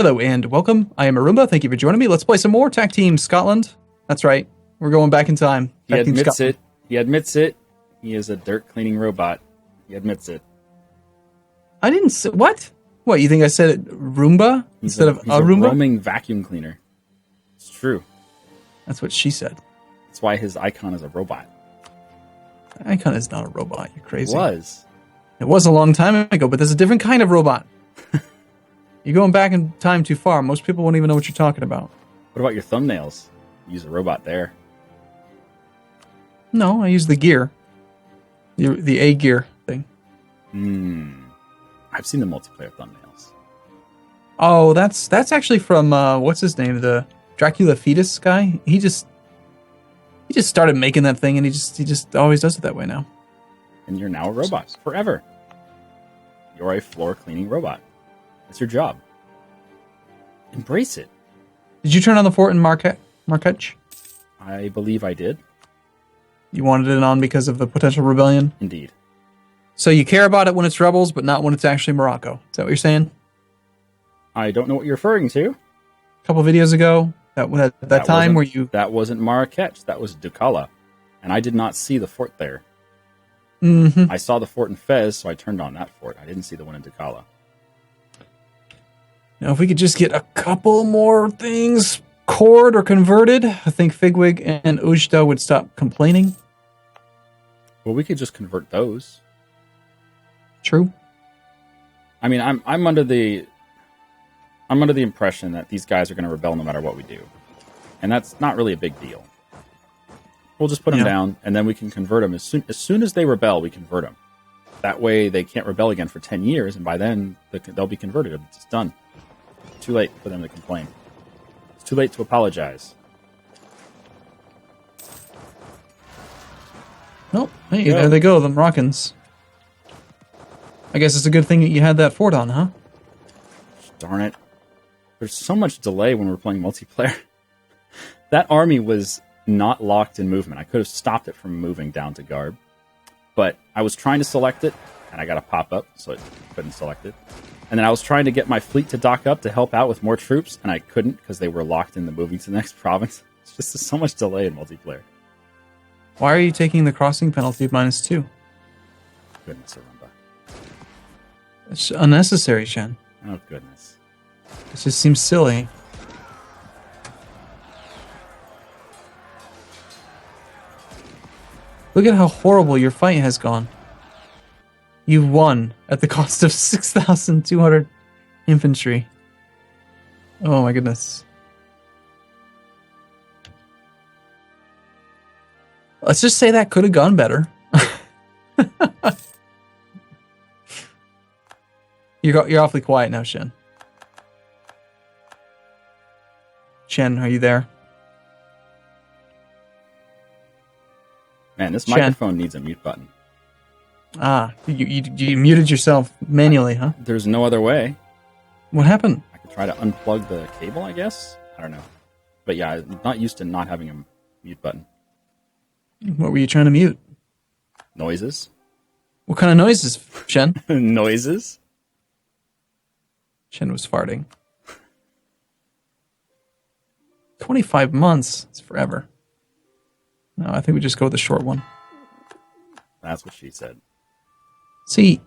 Hello and welcome. I am Arumba. Thank you for joining me. Let's play some more Tac Team Scotland. That's right. We're going back in time. He admits it. He admits it. He is a dirt cleaning robot. He admits it. I didn't say what? What, you think I said it Roomba instead of Arumba? A roaming vacuum cleaner. It's true. That's what she said. That's why his icon is a robot. The icon is not a robot. You're crazy. It was a long time ago, but there's a different kind of robot. You're going back in time too far. Most people won't even know what you're talking about. What about your thumbnails? Use a robot there. No, I use the gear. The A gear thing. I've seen the multiplayer thumbnails. Oh, that's actually from what's his name? The Dracula fetus guy. He just started making that thing, and he just always does it that way now. And you're now a robot forever. You're a floor cleaning robot. That's your job. Embrace it. Did you turn on the fort in Marquette? I believe I did. You wanted it on because of the potential rebellion? Indeed. So you care about it when it's rebels, but not when it's actually Morocco. Is that what you're saying? I don't know what you're referring to. A couple videos ago, that time where you... That wasn't Marrakech. That was Ducala. And I did not see the fort there. Mm-hmm. I saw the fort in Fez, so I turned on that fort. I didn't see the one in Ducala. Now, if we could just get a couple more things cored or converted, I think Figwig and Ujda would stop complaining. Well, we could just convert those. True. I mean, I'm under the impression that these guys are going to rebel no matter what we do, and that's not really a big deal. We'll just put them down, and then we can convert them as soon as they rebel. We convert them. That way, they can't rebel again for 10 years, and by then they'll be converted. It's done. Too late for them to complain. It's too late to apologize. Oh, hey, there they go, the Moroccans. I guess it's a good thing that you had that fort on, huh? Darn it. There's so much delay when we're playing multiplayer. That army was not locked in movement. I could have stopped it from moving down to Garb. But I was trying to select it, and I got a pop-up, so it couldn't select it. And then I was trying to get my fleet to dock up to help out with more troops, and I couldn't because they were locked in the moving to the next province. It's just so much delay in multiplayer. Why are you taking the crossing penalty of -2? Goodness, Arumba. It's unnecessary, Shen. Oh, goodness. It just seems silly. Look at how horrible your fight has gone. You've won at the cost of 6,200 infantry. Oh my goodness. Let's just say that could have gone better. You're awfully quiet now, Shen. Shen, are you there? Man, this microphone needs a mute button. Ah, you muted yourself manually, huh? There's no other way. What happened? I could try to unplug the cable, I guess? I don't know. But yeah, I'm not used to not having a mute button. What were you trying to mute? Noises. What kind of noises, Shen? Noises? Shen was farting. 25 months. It's forever. No, I think we just go with the short one. That's what she said. See,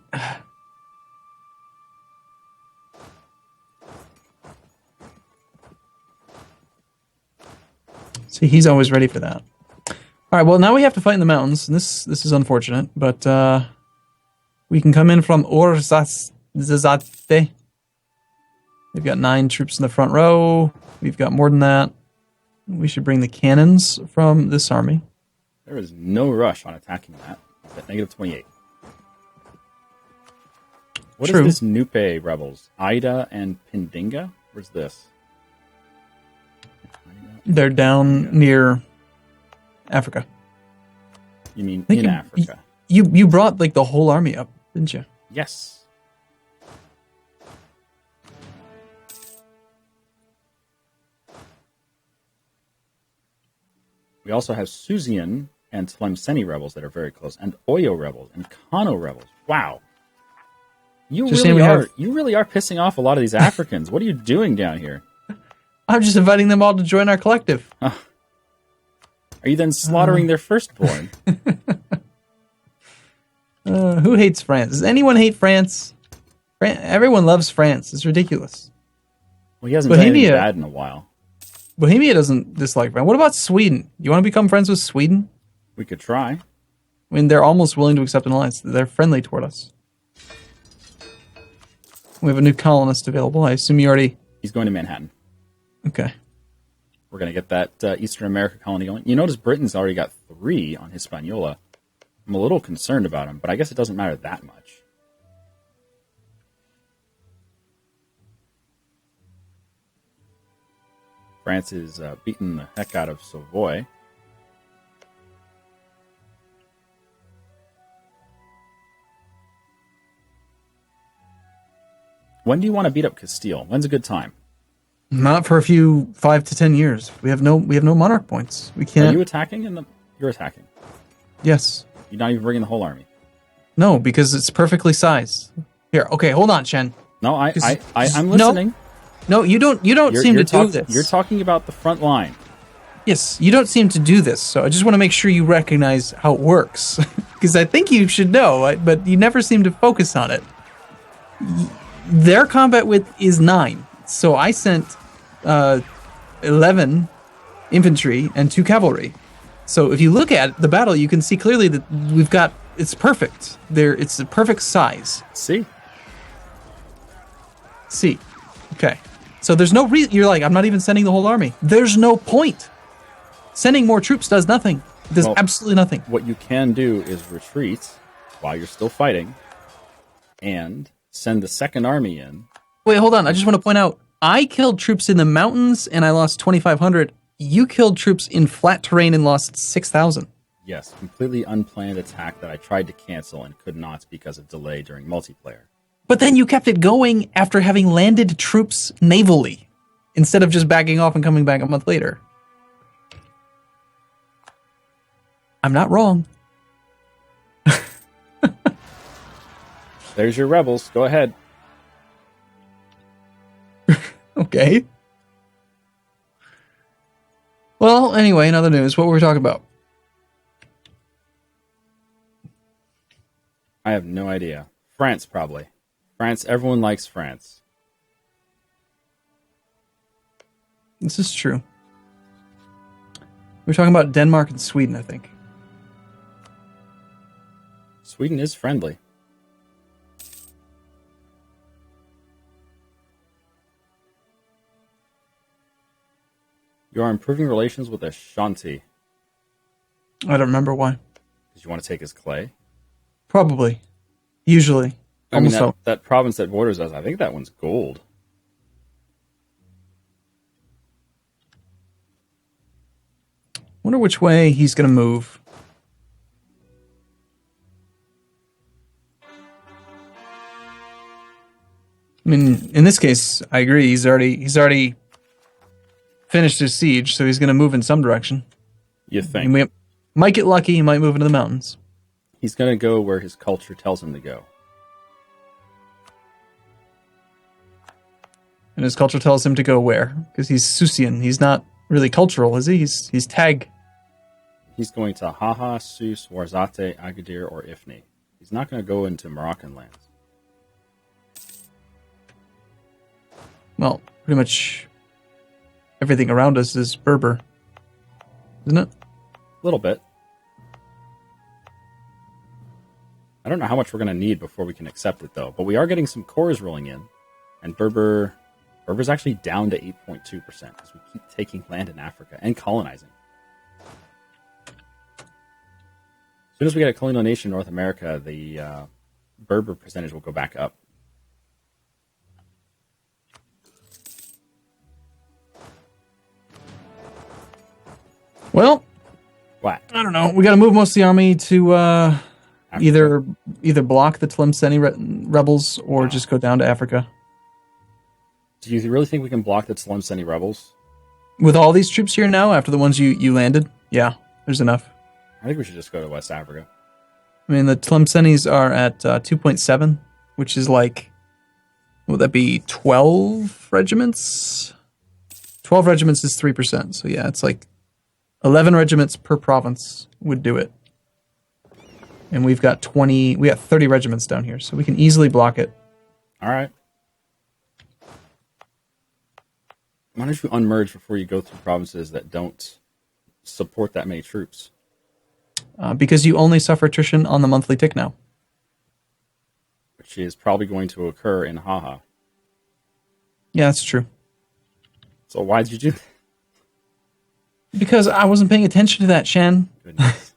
he's always ready for that. All right, well, now we have to fight in the mountains. And this is unfortunate, but we can come in from Orzazate. We've got 9 troops in the front row. We've got more than that. We should bring the cannons from this army. There is no rush on attacking that. It's at -28. What is this Nupe rebels? Ida and Pindinga? Where's this? They're down near Africa. You mean in Africa? You brought like the whole army up, didn't you? Yes. We also have Suzian and Tlemceni rebels that are very close, and Oyo rebels, and Kano rebels. Wow. You Just really saying we are. have- You really are pissing off a lot of these Africans. What are you doing down here? I'm just inviting them all to join our collective. Are you then slaughtering their firstborn? Who hates France? Does anyone hate France? Everyone loves France. It's ridiculous. Well, he hasn't done anything Bohemia- bad in a while. Bohemia doesn't dislike France. What about Sweden? You want to become friends with Sweden? We could try. I mean, they're almost willing to accept an alliance. They're friendly toward us. We have a new colonist available. I assume you already... He's going to Manhattan. Okay. We're going to get that Eastern America colony going. You notice Britain's already got 3 on Hispaniola. I'm a little concerned about him, but I guess it doesn't matter that much. France is beating the heck out of Savoy. When do you want to beat up Castile? When's a good time? Not for a few 5 to 10 years. We have no monarch points. We Are can't. you attacking? You're attacking. Yes. You're not even bringing the whole army. No, because it's perfectly sized. Here, okay, hold on, Shen. No, I'm No. listening. No, you don't. You don't seem to do this. You're talking about the front line. Yes, you don't seem to do this. So I just want to make sure you recognize how it works, because I think you should know, but you never seem to focus on it. Their combat width is 9, so I sent 11 infantry and 2 cavalry. So if you look at the battle, you can see clearly that we've got it's perfect. It's the perfect size. See? See, okay. So there's no reason. You're like, I'm not even sending the whole army. There's no point. Sending more troops does nothing. It does absolutely nothing. What you can do is retreat while you're still fighting and send the second army in. Wait, hold on. I just want to point out, I killed troops in the mountains and I lost 2,500. You killed troops in flat terrain and lost 6,000. Yes, completely unplanned attack that I tried to cancel and could not because of delay during multiplayer. But then you kept it going after having landed troops navally, instead of just backing off and coming back a month later. I'm not wrong. There's your rebels. Go ahead. Okay. Well, anyway, in other news, what were we talking about? I have no idea. France, probably. France, everyone likes France. This is true. We're talking about Denmark and Sweden, I think. Sweden is friendly. You are improving relations with Ashanti. I don't remember why. Because you want to take his clay? Probably. Usually. I mean, Almost that province that borders us, I think that one's gold. Wonder which way he's going to move. I mean, in this case, I agree. He's already finished his siege, so he's going to move in some direction. You think? And we might get lucky. He might move into the mountains. He's going to go where his culture tells him to go. And his culture tells him to go where? Because he's Susian. He's not really cultural, is he? He's Tag. He's going to Haha, Sus, Warzate, Agadir, or Ifni. He's not going to go into Moroccan lands. Well, pretty much everything around us is Berber, isn't it? A little bit. I don't know how much we're going to need before we can accept it, though. But we are getting some cores rolling in. And Berber's actually down to 8.2% because we keep taking land in Africa and colonizing. As soon as we get a colonial nation in North America, the Berber percentage will go back up. Well, What? I don't know. We got to move most of the army to either block the Tlemceni rebels or just go down to Africa. Do you really think we can block the Tlemceni rebels? With all these troops here now, after the ones you landed, yeah, there's enough. I think we should just go to West Africa. I mean, the Tlemcenis are at 2.7. which is like, would that be 12 regiments? 12 regiments is 3%. So yeah, it's like 11 regiments per province would do it. And we got 30 regiments down here, so we can easily block it. All right. Why don't you unmerge before you go through provinces that don't support that many troops? Because you only suffer attrition on the monthly tick now. Which is probably going to occur in Haha. Yeah, that's true. So why did you do that? Because I wasn't paying attention to that, Shen. Goodness.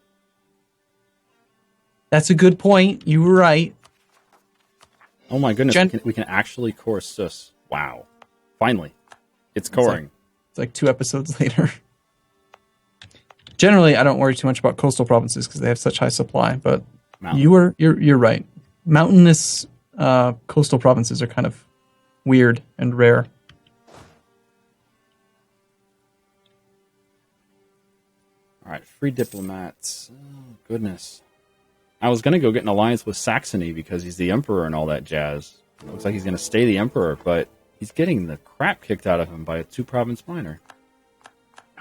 That's a good point. You were right. Oh my goodness, we can actually core sus. Wow. Finally. It's coring. It's like 2 episodes later. Generally, I don't worry too much about coastal provinces because they have such high supply, but you're right. Mountainous coastal provinces are kind of weird and rare. All right, free diplomats. Oh, goodness. I was going to go get an alliance with Saxony because he's the emperor and all that jazz. It looks like he's going to stay the emperor, but he's getting the crap kicked out of him by a 2-province minor.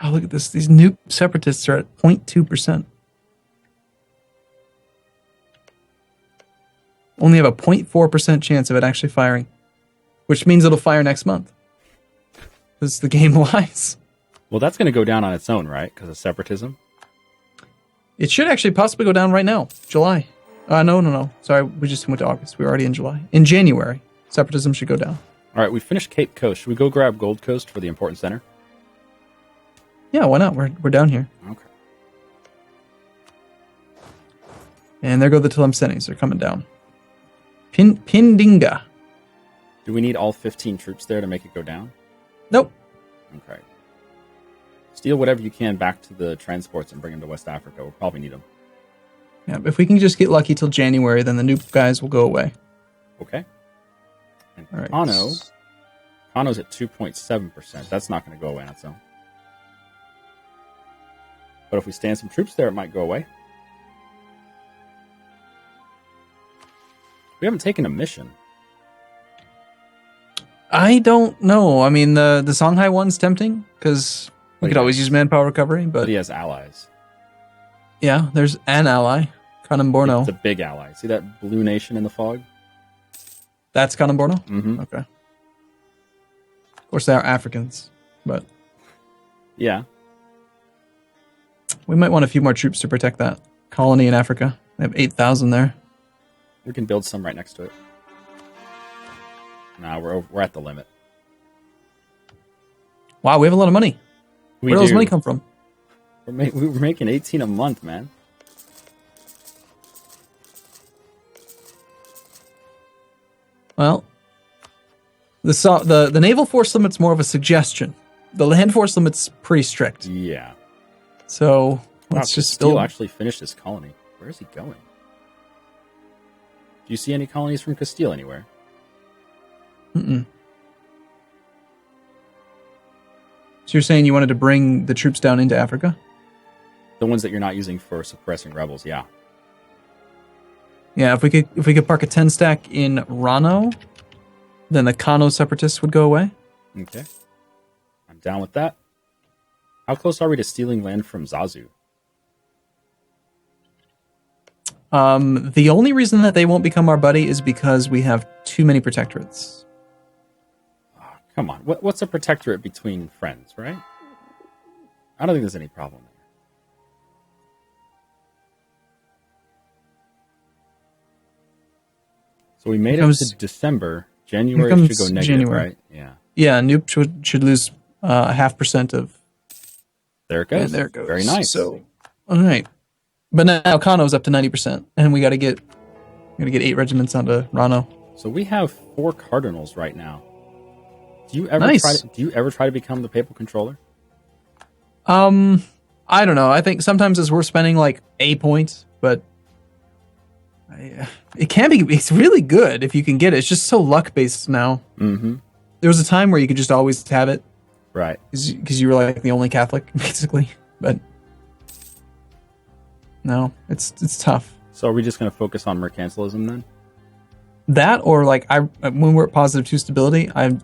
Oh, look at this. These new separatists are at 0.2%. Only have a 0.4% chance of it actually firing, which means it'll fire next month. Because the game lies. Well, that's going to go down on its own, right? Because of separatism? It should actually possibly go down right now. July. No. Sorry, we just went to August. We're already in July. In January, separatism should go down. All right, we finished Cape Coast. Should we go grab Gold Coast for the important center? Yeah, why not? We're down here. Okay. And there go the Tlemcenes. They're coming down. Pindinga. Do we need all 15 troops there to make it go down? Nope. Okay. Steal whatever you can back to the transports and bring them to West Africa. We'll probably need them. Yeah, if we can just get lucky till January, then the noob guys will go away. Okay. And all right. Kano's at 2.7%. That's not going to go away on its own. But if we stand some troops there, it might go away. We haven't taken a mission. I don't know. I mean, the Songhai one's tempting because we could always use manpower recovery, but he has allies. Yeah, there's an ally, Kanem-Borno. It's a big ally. See that blue nation in the fog? That's Kanem-Borno? Mm-hmm. Okay. Of course, they are Africans, but yeah, we might want a few more troops to protect that colony in Africa. They have 8,000 there. We can build some right next to it. Nah, we're at the limit. Wow, we have a lot of money. Where does money come from? We're making 18 a month, man. Well, the naval force limit's more of a suggestion. The land force limit's pretty strict. Yeah. So let's just still actually finish this colony. Where is he going? Do you see any colonies from Castile anywhere? Mm-mm. So you're saying you wanted to bring the troops down into Africa? The ones that you're not using for suppressing rebels, yeah. Yeah, if we could park a 10 stack in Rano, then the Kano separatists would go away. Okay. I'm down with that. How close are we to stealing land from Zazu? The only reason that they won't become our buddy is because we have too many protectorates. Oh, come on. What's a protectorate between friends, right? I don't think there's any problem there. So we made it to December. January should go negative, right? Yeah. Yeah, Noop should lose 0.5% of... There it goes. Yeah, there it goes. Very nice. So, all right. But now Kano's up to 90%, and we got to get 8 regiments onto Rano. So we have 4 cardinals right now. Do you ever try to become the papal controller? I don't know. I think sometimes it's worth spending like a point, but it can be. It's really good if you can get it. It's just so luck based now. Mm-hmm. There was a time where you could just always have it, right? Because you were like the only Catholic, basically. But no, it's tough. So are we just going to focus on mercantilism then? That or like when we're at +2 stability, I'd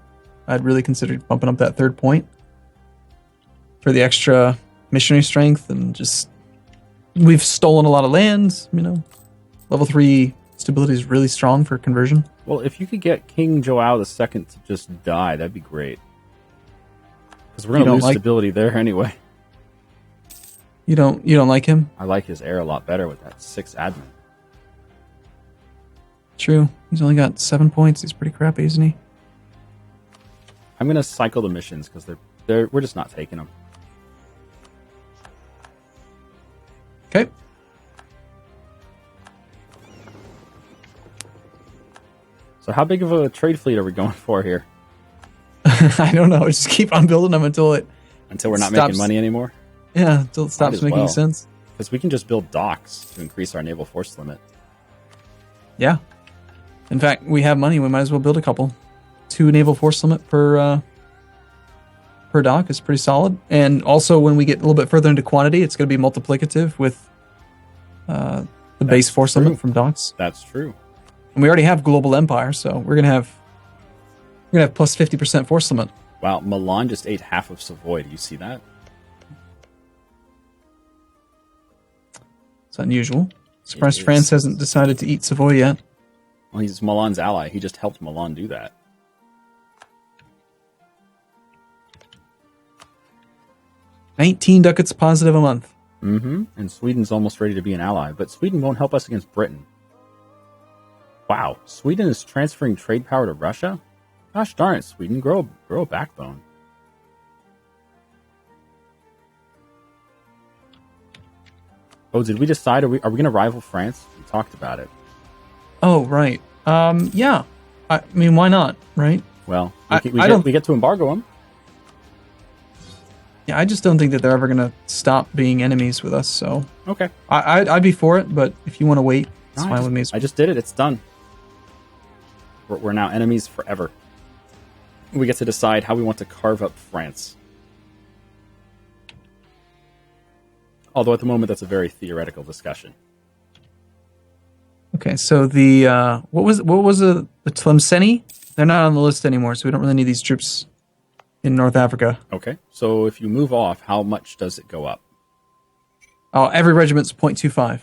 really consider bumping up that 3rd point for the extra missionary strength, and just we've stolen a lot of lands. You know, level 3 stability is really strong for conversion. Well, if you could get King Joao II to just die, that'd be great. Because we're gonna lose stability there anyway. You don't like him? I like his heir a lot better with that 6 admin. True. He's only got 7 points. He's pretty crappy, isn't he? I'm gonna cycle the missions because we're just not taking them. Okay. So how big of a trade fleet are we going for here? I don't know. Just keep on building them until we're not making money anymore. Yeah, until it stops making sense. Because we can just build docks to increase our naval force limit. Yeah. In fact, we have money. We might as well build a couple. 2 naval force limit per dock is pretty solid. And also, when we get a little bit further into quantity, it's going to be multiplicative with the base force limit from docks. That's true. And we already have global empire, so we're gonna have plus 50% force limit. Wow, Milan just ate half of Savoy. Do you see that? It's unusual. Surprised France hasn't decided to eat Savoy yet. Well, he's Milan's ally. He just helped Milan do that. $19 ducats positive a month. Mm-hmm. And Sweden's almost ready to be an ally, but Sweden won't help us against Britain. Wow, Sweden is transferring trade power to Russia? Gosh darn it, Sweden, grow a backbone. Oh, did we decide? Are we going to rival France? We talked about it. Oh, right. Yeah. I mean, why not, right? Well, we get to embargo them. Yeah, I just don't think that they're ever going to stop being enemies with us, so... Okay. I'd be for it, but if you want to wait, it's fine with me. I just did it. It's done. We're now enemies forever. We get to decide how we want to carve up France. Although at the moment, that's a very theoretical discussion. Okay, so the what was the Tlemceni? They're not on the list anymore, so we don't really need these troops in North Africa. Okay, so if you move off, how much does it go up? Oh, every regiment's 0.25.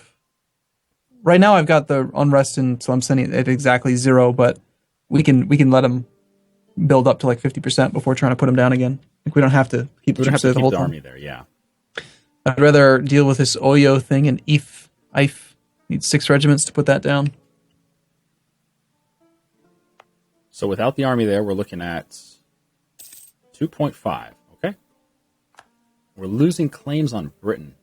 Right now, I've got the unrest in Tlemceni at exactly 0, but we can let them build up to like 50% before trying to put them down again. Like we don't have to keep the troops there the whole time. Army there, yeah. I'd rather deal with this Oyo thing and If need 6 regiments to put that down. So without the army there, we're looking at 2.5. Okay, we're losing claims on Britain.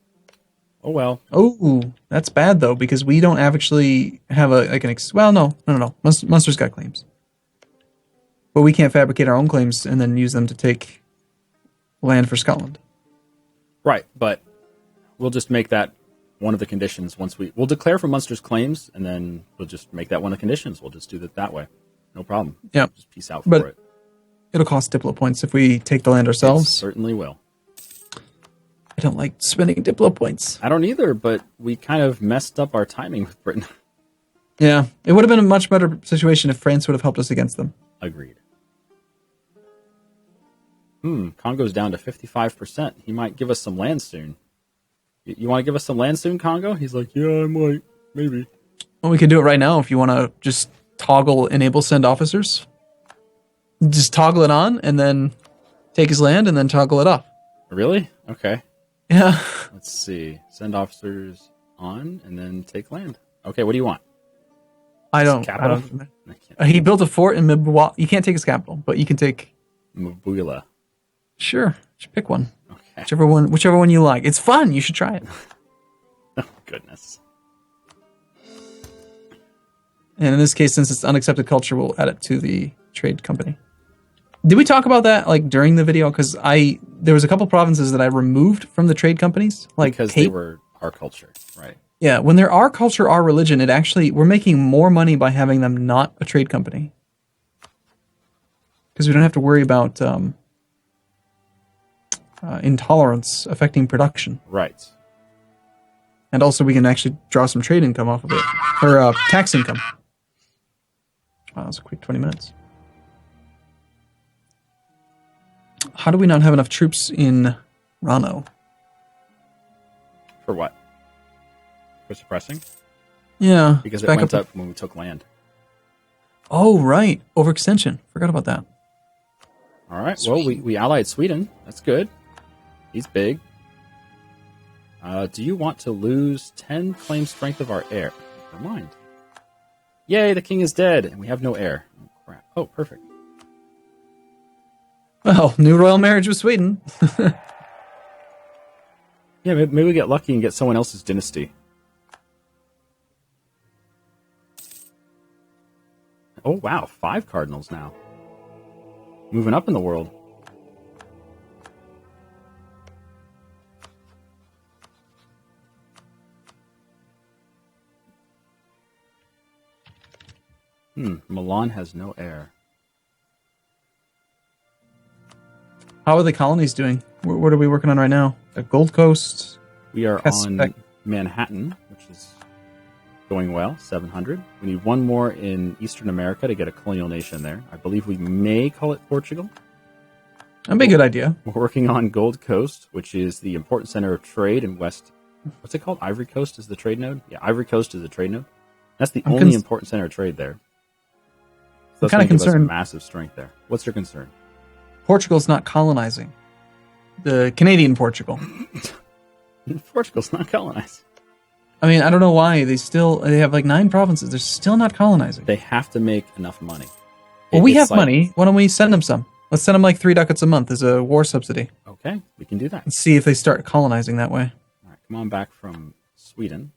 Oh well. Oh, that's bad though because we don't actually have no. Munster's got claims, but we can't fabricate our own claims and then use them to take land for Scotland. Right, but we'll just make that one of the conditions we'll declare for Munster's claims, and then we'll just make that one of the conditions. We'll just do it that way. No problem. Yeah. Just peace out for it. It'll cost Diplo points if we take the land ourselves. It certainly will. I don't like spending Diplo points. I don't either, but we kind of messed up our timing with Britain. Yeah. It would have been a much better situation if France would have helped us against them. Agreed. Congo's down to 55%. He might give us some land soon. You want to give us some land soon, Congo? He's like, yeah, I might. Maybe. Well, we can do it right now if you want to just toggle enable send officers. Just toggle it on and then take his land and then toggle it off. Really? Okay. Yeah. Let's see. Send officers on and then take land. Okay, what do you want? I don't. He built a fort in Mibwa. You can't take his capital, but you can take Mabula. Sure. Just pick one. Okay. Whichever one you like. It's fun. You should try it. Oh, goodness. And in this case, since it's unaccepted culture, we'll add it to the trade company. Did we talk about that like during the video? Because there was a couple provinces that I removed from the trade companies, like because Cape. They were our culture, right? Yeah, when they're our culture, our religion, we're making more money by having them not a trade company. Because we don't have to worry about intolerance affecting production. Right. And also we can actually draw some trade income off of it. Or tax income. Wow, that was a quick 20 minutes. How do we not have enough troops in Rano? For what? For suppressing? Yeah. Because it back went up when we took land. Oh, right. Overextension. Forgot about that. All right. Sweet. Well, we allied Sweden. That's good. He's big. Do you want to lose 10 claim strength of our heir? Never mind. Yay, the king is dead, and we have no heir. Oh, crap. Oh, perfect. Well, new royal marriage with Sweden. Yeah, maybe we get lucky and get someone else's dynasty. Oh, wow. 5 cardinals now. Moving up in the world. Milan has no heir. How are the colonies doing? What are we working on right now? The Gold Coast? We are on Manhattan, which is going well, 700. We need one more in Eastern America to get a colonial nation there. I believe we may call it Portugal. That'd be a good idea. We're working on Gold Coast, which is the important center of trade in West. What's it called? Ivory Coast is the trade node? Yeah, Ivory Coast is the trade node. That's the only important center of trade there. So that's kind of concerned. Massive strength there. What's your concern? Portugal's not colonizing. The Canadian Portugal. Portugal's not colonized. I mean, I don't know why. They have like 9 provinces. They're still not colonizing. They have to make enough money. Well, we have money. Why don't we send them some? Let's send them like 3 ducats a month as a war subsidy. Okay, we can do that. And see if they start colonizing that way. All right, come on back from Sweden,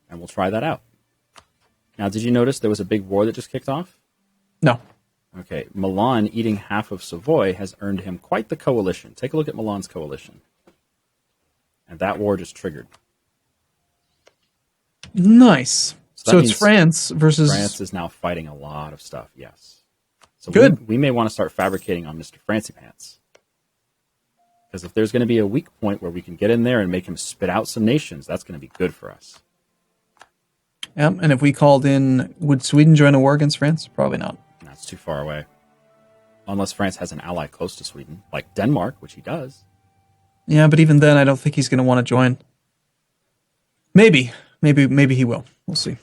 and we'll try that out. Now, did you notice there was a big war that just kicked off? No. Okay, Milan eating half of Savoy has earned him quite the coalition. Take a look at Milan's coalition. And that war just triggered. Nice. So it's means France versus... France is now fighting a lot of stuff, yes. So good. We may want to start fabricating on Mr. Francie Pants. Because if there's going to be a weak point where we can get in there and make him spit out some nations, that's going to be good for us. Yeah, and if we called in, would Sweden join a war against France? Probably not. That's too far away. Unless France has an ally close to Sweden, like Denmark, which he does. Yeah, but even then, I don't think he's going to want to join. Maybe he will. We'll see.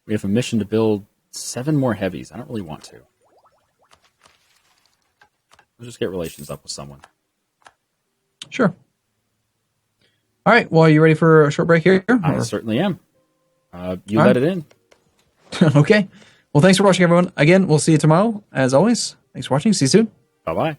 We have a mission to build 7 more heavies. I don't really want to. Let's just get relations up with someone. Sure. All right. Well, are you ready for a short break here? I certainly am. You let it in. Okay. Well, thanks for watching, everyone. Again, we'll see you tomorrow. As always, thanks for watching. See you soon. Bye-bye.